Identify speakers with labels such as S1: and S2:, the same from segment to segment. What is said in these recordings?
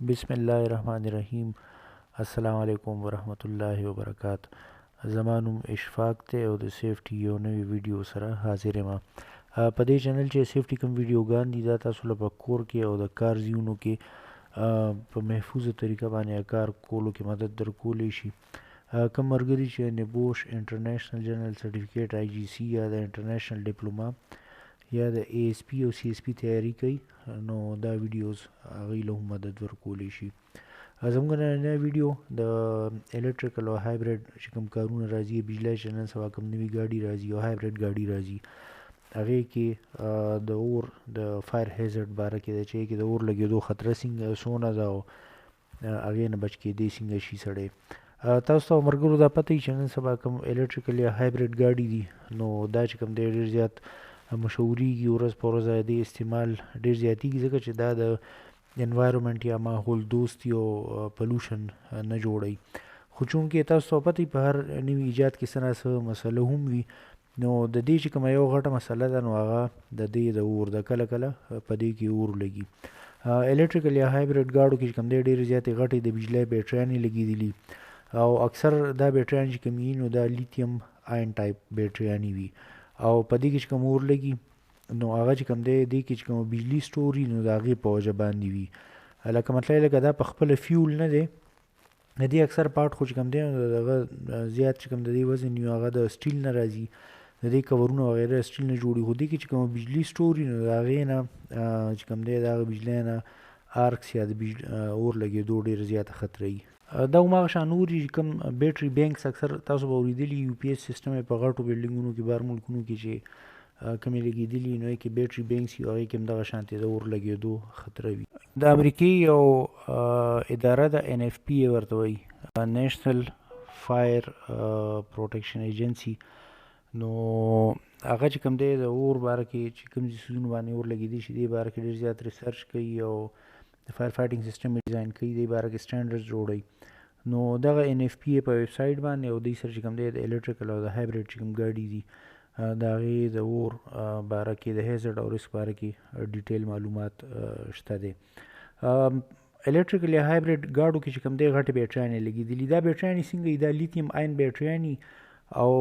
S1: बिस्मिल्लाहिर्रहमानिर्रहीम। अस्सलाम वालेकुम वरहमतुल्लाहि वबरकातुहू। زما نوم اشفاق دی او د سیفټي یو نوې ویډیو سره حاضر یم. په دې چینل چې سیفټي کوم ویډیوګان دي دا تاسو له په کور کې او د کار ځایونو کې په محفوظه طریقه باندې کار کولو کې مدد درکولی شي. کوم ملګري چې نبوش انټرنیشنل جنرال سرټیفیکیټ آی جی سی یا د انټرنیشنل ډیپلوما یا د ای اس پی او سی اس پی تیاری کوي نو دا ویډیوز هغوی له هم مدد ورکولی شي. زموږ نننی ویډیو د الکتریکل او هایبرید چې کوم کارونه راځي بجلی چې نن سبا کوم نوي ګاډي راځي او هایبرید ګاډي راځي هغې کې د اور د فایر هیزرډ باره کې ده چې کې د اور لګېدو خطره څونه ده او هغې نه بچ کېدی څنګه شي سړی. تاسو ته ملګرو دا پته وي چې نن سبا کوم الکتریکل یا هایبرید ګاډي دي نو دا چې کوم دی ډېر زیات مشهورېږي ورځ په ورځ د دې استعمال ډېر زیاتېږي ځکه چې دا د انوایرمنټ یا ماحول دوست یو پلوشن نه جوړوي. خو چونکې تاسو ته پته وي په هر نوي ایجاد کې څه نه څه مسله هم وي نو د دې چې کومه یو غټه مسله ده نو هغه د دې د اور د کله کله په دې کې اور لګي. الکتریکل یا هایبرید ګاډو کې چې کوم دی ډېرې زیاتې غټې د بجلی بیټریانې لګېدلي او اکثر دا بیټریان چې کوم وي نو دا لیتیم آین ټایپ بیټریانې وي او په دې کې چې کوم اور لګي نو هغه چې کوم دی دې کې چې کوم بجلی سټور وي نو د هغې په وجه باندې وي. لکه مطلب لکه دا په خپله فیول نه دی د دې اکثر پارټ خو چې کوم دی نو دغه زیات چې کوم د دې وزن وي هغه د سټیل نه راځي د دې کورونه وغیره سټیل نه جوړي خو دې کې چې کوم بجلی سټور وي نو د هغې نه چې کوم دی د هغه بجلی نه آرکس یا د اور لګېدو ډېر زیاته خطره وي. دا هماغه شان اور چې کوم بیټري بینکس اکثر تاسو به اورېدلي یو پی ایس سیسټم یې په غټو بلډینګونو کې بهر ملکونو کې چې کومې لګېدلي نو هغې کې بیټري بینکس وي هغې کې هم دغه شانتې د اور لګېدو خطره وي. د امریکې یو اداره ده ان اف پی ورته وایي نیشنل فایر پروټیکشن ایجنسي نو هغه چې کوم دی د اور باره کې چې کوم څیزونو باندې اور لګېدی شي دې باره کې ډېر زیات ریسرچ کوي او د فایر فایټینګ سیسټم یې ډیزاین کوي دې باره کې سټینډرډز جوړوي. نو دغه ان اف پی په ویب سایټ باندې او دوی سره چې کوم دی د الکتریکل او د هایبرید چې کوم ګاډي دي د هغې د اور باره کې د هیزرډ او ریسک باره کې ډیټیل معلومات شته دی. الکتریکل یا هایبرید ګاډو کې چې کوم دی غټې بیټریانې لګېدلي دا بیټریانې څنګه وي دا لیتیم آین بیټریانې او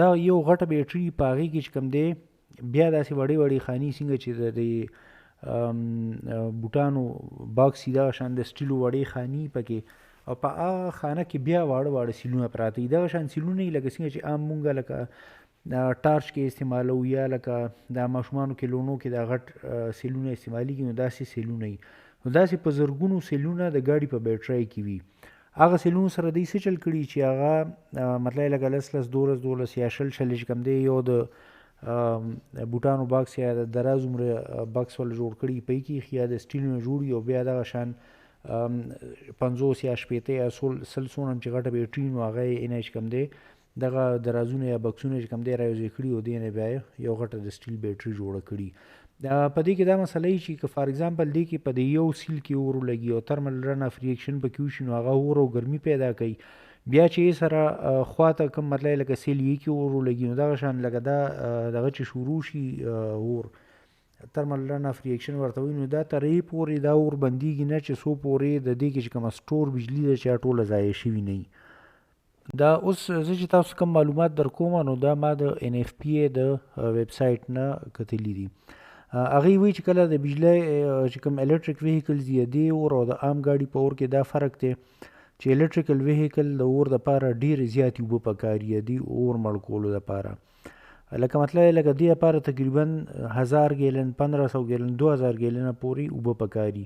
S1: دا یو غټه بیټري په هغې کې چې کوم دی بیا داسې وړې وړې خانې څنګه چې د بوټانو باکس وي دغه شان د سټیلو وړې خانې پکې او په هغه خانه کې بیا واړه واړه سیلونه پراته وي دغه شان سیلونه یي لکه څنګه چې عام مونږ لکه ټارچ کې استعمالوو یا لکه د ماشومانو کې لونو کې دا غټ سیلونه استعمالیږي نو داسې سیلونه وي نو داسې په زرګونو سیلونه د ګاډي په بیټرۍ کې وي. هغه سیلونو سره دوی څه چل کړي چې هغه مطلب لکه لس دولس یا شل چې کوم دی یو د بوټانو باکس یا د دراز عمره باکس ول جوړ کړي په کې یا د سټیل نه جوړي او بیا دغه شان 50 یا 80 یا 100 څونه چې غټه بیټري نو هغه یې چې کوم دی دغه درازونه یا بکسونه چې کوم دی راوځي کړي او دې نه بیا یو غټه د سټیل بیټري جوړه کړي. په دې کې دا مسله یي چې فار ایگزامپل دې کې په دې یو سیل کې اور لګي او ترمل رن اف ریاکشن پکې وشي نو هغه اور او ګرمي پیدا کوي بیا چې سره خواته کوم مطلب لکه سیل یې کې اور لګي نو دغه شان لکه دا دغه چې شروع شي اور ترمل رن اف ریاکشن ورته وایي نو دا ترې پورې دا اور بندېږي نه چې څو پورې د دې کې چې کومه سټور بجلي ده چې ټوله ضایع شوي نه وي. دا اوس زه چې تاسو کوم معلومات در کوم نو دا ما د ان اف پی د ویب سایټ نه کتلي دي. هغې وایي چې کله د بجلی چې کوم الکتریک ویهیکلز دي دې اور او د عام ګاډي په اور کې دا فرق دی چې الکتریکل ویهیکل د اور دپاره ډېرې زیاتې اوبه پکار دي د اور مړ کولو دپاره لکه مطلب لکه دې لپاره تقریبا 1000 ګیلن 1500 ګیلن 2000 ګیلنه پورې اوبه پکار دي.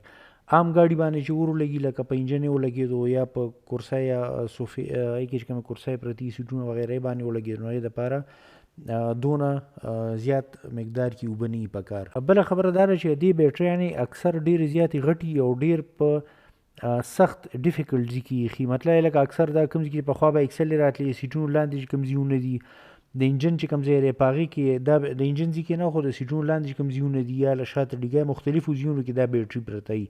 S1: عام ګاډي باندې چې اور لګي لکه په انجن یې ولګېدو یا په کرسۍ یا صوفې هغې کې چې کومه کرسۍ پرتې سیټونه وغیره باندې ولګېدو نو هغې دپاره دونه زیات مقدار کې اوبه نه وي پکار. بله خبره دا ده چې دې بیټریانې اکثر ډېرې زیاتې غټي او ډېر په سخت ډیفیکلټ ځای کې ایښي مطلب لکه اکثر دا کوم ځای کې پخوا به اکسل راتلې سیټونو لاندې چې کوم ځایونه دي د انجن چې کوم ځای دی په هغې کې دا د انجن ځای کې نه خو د سیټونو لاندې چې کوم ځایونه دي یا له شاته ډیګی مختلفو ځایونو کې دا بیټري پرته وي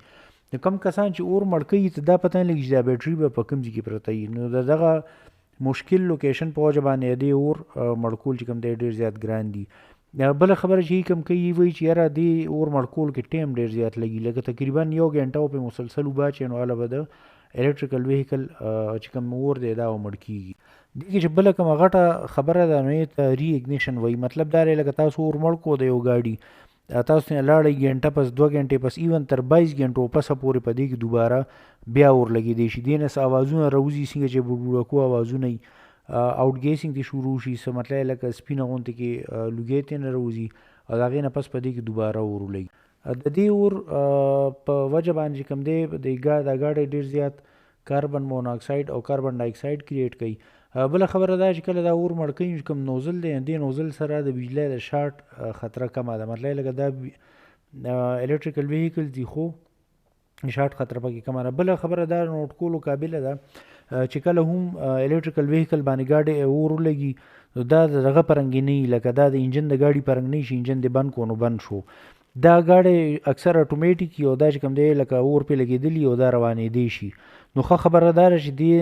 S1: نو کوم کسان چې اور مړ کوي ته دا پته نه لګي چې دا بیټري به په کوم ځای کې پرته وي نو د دغه مشکل لوکیشن په وجه باندې دې اور مړ کول چې کوم دی ډېر زیات ګران دي. بله خبره چې کوم کوي وایي چې یاره دې اور مړکول کې ټایم ډېر زیات لګي، لکه تقریبا 1 غنټه په مسلسل وباچې نو هله به د الکتریکل ویهیکل چې کوم اور دی دا مړ کېږي. دې کې چې بله کومه غټه خبره ده نو یې ته ری اګنیشن وایي. مطلب دا دی لکه تاسو اور مړ کو د یو ګاډي، تاسو نه لاړئ غنټه پس 2 غنټې پس ایون تر 22 غنټو پسه پورې په دې کې دوباره بیا اور لګېدی شي. دې نه څه اوازونه راوځي څنګه چې بوډبوډکو اوازونه وي، آوټ ګیسینګ دې شروع شي، څه مطلب لکه سپینه غوندې کې لوګی ترې نه راوځي او د هغې نه پس په دې کې دوباره اور ولګي. د دې اور په وجه باندې چې کوم دی دا ګاډی ډېر زیات کاربن موناکساید او کاربن ډای اکساید کریټ کوي. بله خبره دا چې کله دا اور مړ کوي کوم نوزل دی دې نوزل سره د بجلی د شارټ خطره کمه ده. مطلب لکه دا الکتریکل ویهیکل دي خو شارټ خطره پکې کمه ده. بله خبره دا نوټ کولو قابله ده چې کله هم الکتریکل ویهیکل باندې ګاډی اور ولګي نو دا دغه پرنګ نه وي، لکه دا د انجن د ګاډي پرنګ نه شي انجن دې بند کو نو بند شو. دا ګاډی اکثر اتومیټیک او دا چې کوم دی لکه اور پې لګېدلي او دا روانېدی شي. نو ښه خبره دا ده چې دې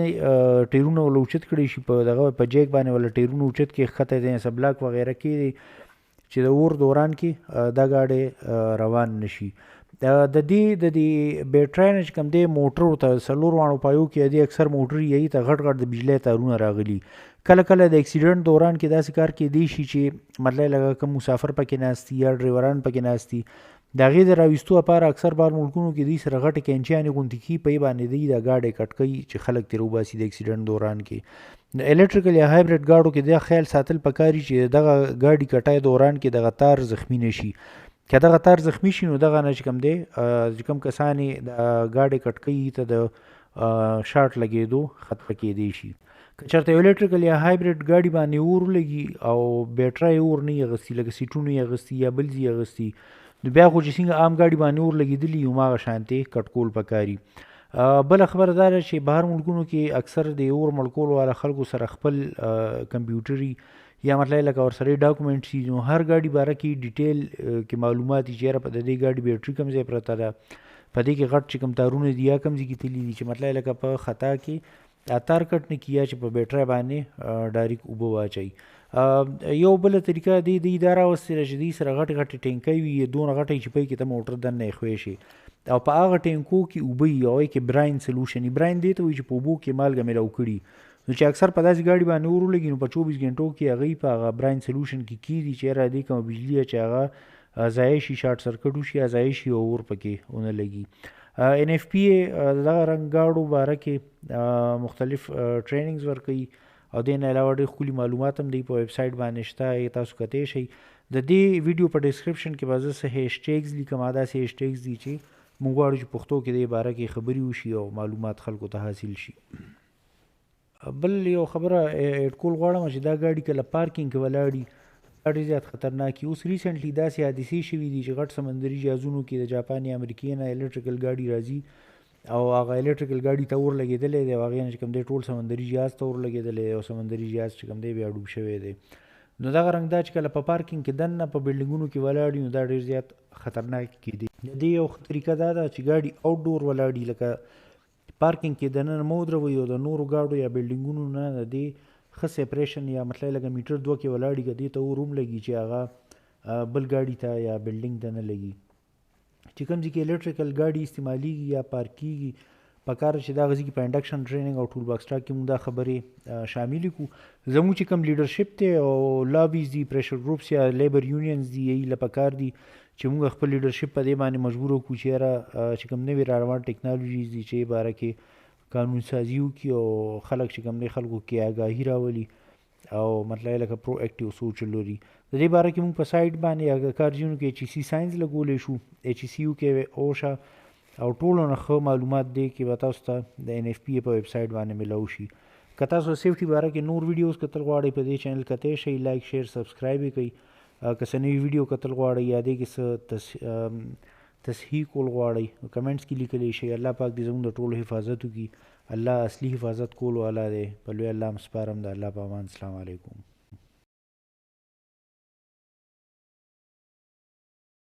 S1: ټیرونه وله اوچت کړی شي، په دغه په جیک باندې وله ټیرونه اوچت کړي، ښکته یې سبلاک وغیره کړي چې د اور دوران کې دا ګاډی روان نشي. د دې بیټرۍ نه چې کوم دی موټر ورته 4 واړو پایو کې دی اکثر موټر یې ته غټ د بجلی تارونه راغلي. کله کله د اکسیډنټ دوران کې داسې کار کېدی شي چې مطلب لکه کوم مسافر پکې ناست یا ډریوران پکې ناست دي، د هغې د راویستو لپاره اکثر بار ملکونو کې دوی سره غټې کینچیانې غوندې کي، په یې باندې دوی دا ګاډی کټ کوي چې خلک ترې وباسي د اکسیډنټ دوران کې. د الکتریکل یا هایبریډ ګاډو کې دا خیال ساتل پکاري چې دغه ګاډي کټای دوران کې دغه تار زخمی نه شي. که دغه تار زخمی شي نو دغه نه چې کوم دی چې کوم کسان یې د ګاډی کټ کوي ته د شارټ لګېدو خطره کېدی شي. که چېرته الکتریکل یا هایبریډ ګاډي باندې اور ولګي او بیټرۍ اور نه یې اغوستي، لکه سیټونه یې اغوستي یا بل ځای یې اغوستي، نو بیا خو چې څنګه عام ګاډي باندې اور لګېدلي وي هماغه شانتې کټ کول پکاري. بله خبره دا ده چې بهر ملکونو کې اکثر د اور مړ کولو والا خلکو سره خپل کمپیوټري یا مطلب لکه ورسره ډاکومنټس وي، نو هر ګاډي باره کې ډیټیل کې معلومات وي چې یاره په د دې ګاډي بیټري کوم ځای پرته ده، په دې کې غټ چې کوم تارونه دي یا کوم ځای کې تللي دي چې مطلب لکه په خطا کې تار کټ نه کړي یا چې په بیټرۍ باندې ډایرکټ اوبه واچوي. یو بله طریقه دې دا راوستې چې دوی سره غټې ټینکۍ وي، دونه غټې چې پکې ته موټر دننه یې ښوی شي او په هغه ټینکو کې اوبه وي او هغې کې براین سلوشن وي. براین دې ته وایي چې په اوبو کې مالګه میلاو کړي، نو چې اکثر په داسې ګاډي باندې اور ولګي نو په 24 غنټو کې هغې په هغه براین سلوشن کې کېږي چې یاره دې کومه بجلي چې هغه ضایع شي، شارټ سرکټ وشي یا ضایع شي او اور پکې ونه لګي. NFPA دغه رنګ ګاډو باره کې مختلف ټریننګز ورکوي او دې نه علاوه ډېر ښکلي معلومات هم دی په ویب سایټ باندې شته، تاسو کتلی شئ. د دې ویډیو په ډسکرپشن کې به زه څه هیشټیګز لیکم، داسې هیشټیګز دي چې موږ غواړو چې پښتو کې دې باره کې خبرې وشي او معلومات خلکو ته حاصل شي. بل یو خبره ایډ کول غواړم چې دا ګاډي کله پارکینګ کې ولاړي دا ډېر زیات خطرناک وي. اوس ریسنټلی داسې حادثې شوي دي چې غټ سمندري جهازونو کې د جاپان یا امریکې نه الکتریکل ګاډي راځي او هغه الکتریکل ګاډي ته اور لګېدلی دی او هغې نه چې کوم دی ټول سمندري جهاز ته اور لګېدلی دی او سمندري جهاز چې کوم دی بیا ډوب شوی دی. نو دغه رنګ دا چې کله په پارکینګ کې دننه په بلډینګونو کې ولاړ نو دا ډېر زیات خطرناک کېدی. د دې یو طریقه دا ده چې ګاډي آوټ ډور ولاړ لکه پارکینګ کې دننه مه ودروئ او د نورو ګاډو یا بلډینګونو نه د دې ښه سپریشن یا مطلب لکه میټر 2 کې ولاړي که دې ته اور هم لګي چې هغه بل ګاډي ته یا بلډینګ ته نه لګي. چې کوم ځای کې الکتریکل ګاډي استعمالیږي یا پارک کېږي پکار چې دا غزي کې په انډکشن ټریننګ او ټول باکس ټاک کې موږ دا خبرې شاملې کړو. زموږ چې کوم لیډرشپ دی او لابیز دي، پریشر ګروپس یا لیبر یونینز دي، یې له پکار دي چې موږ خپل لیډرشپ په دې باندې مجبور وکړو چې یاره چې کوم نوي راروان ټیکنالوژیز دي چې باره کې قانون سازي وکړي او خلک چې کوم دی خلکو کې آګاهي راولي او مطلب لکه پرو اکټیو سوچ لري. د دې باره کې موږ په سایټ باندې کارځایونو کې HEC ساينس لګولی شو، HECU کې اوشا او ټولو نه ښه معلومات دی کې به تاسو ته د NFPA په ویب سایټ باندې میلاو شي. که تاسو سیفټي باره کې نور ویډیوز کتل غواړئ په دې چینل کتلی شئ، لایک شیر سبسکرایب یې کوئ. که څه نوي ویډیو کتل غواړئ یا دې کې څه تصحیح کول غواړئ کمنټس کې لیکلی شئ. الله پاک دې زموږ د ټولو حفاظت وکړي. الله اصلي حفاظت کول والا دی، په لوی الله م سپارم. د الله په امان. السلام علیکم.